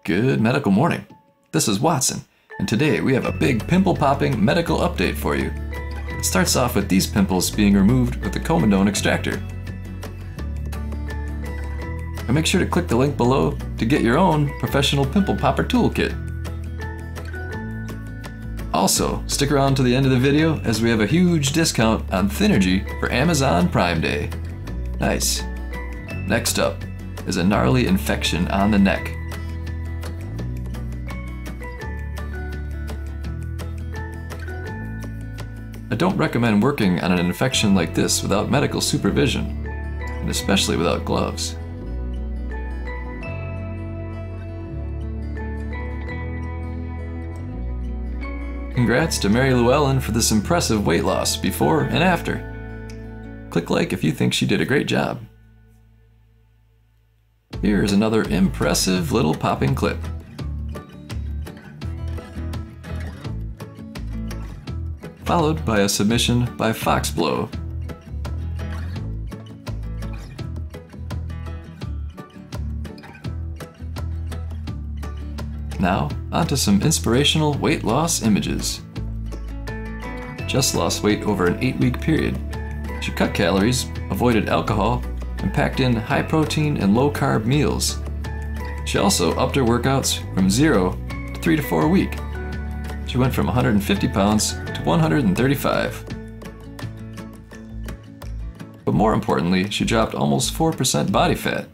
Good medical morning. This is Watson, and today we have a big pimple-popping medical update for you. It starts off with these pimples being removed with the comedone extractor. And make sure to click the link below to get your own professional pimple popper toolkit. Also, stick around to the end of the video as we have a huge discount on Thynergy for Amazon Prime Day. Nice. Next up is a gnarly infection on the neck. I don't recommend working on an infection like this without medical supervision, and especially without gloves. Congrats to Mary Llewellyn for this impressive weight loss before and after. Click like if you think she did a great job. Here is another impressive little popping clip. Followed by a submission by Foxblow. Now, onto some inspirational weight loss images. Just lost weight over an 8-week period. She cut calories, avoided alcohol, and packed in high protein and low carb meals. She also upped her workouts from 0 to 3 to 4 a week. She went from 150 pounds to 135. But more importantly, she dropped almost 4% body fat.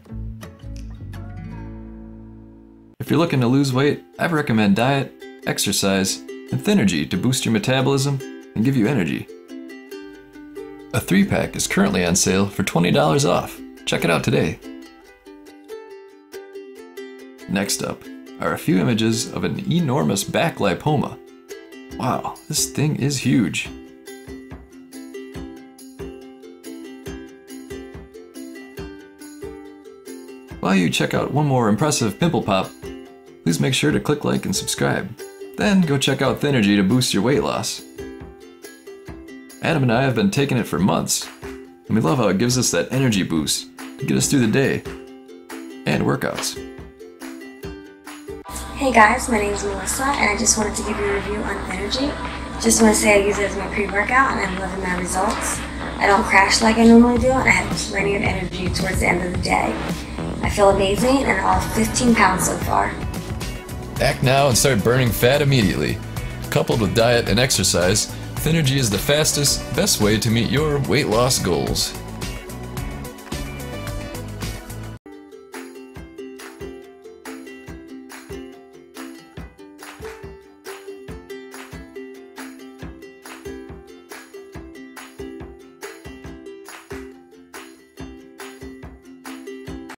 If you're looking to lose weight, I recommend diet, exercise, and Thynergy to boost your metabolism and give you energy. A 3-pack is currently on sale for $20 off. Check it out today. Next up are a few images of an enormous back lipoma. Wow, this thing is huge. While you check out one more impressive pimple pop, please make sure to click like and subscribe. Then go check out Thynergy to boost your weight loss. Adam and I have been taking it for months, and we love how it gives us that energy boost to get us through the day and workouts. Hey guys, my name is Melissa, and I just wanted to give you a review on Thynergy. Just want to say I use it as my pre-workout, and I'm loving my results. I don't crash like I normally do, and I have plenty of energy towards the end of the day. I feel amazing, and I'm off 15 pounds so far. Act now and start burning fat immediately. Coupled with diet and exercise, Thynergy is the fastest, best way to meet your weight loss goals.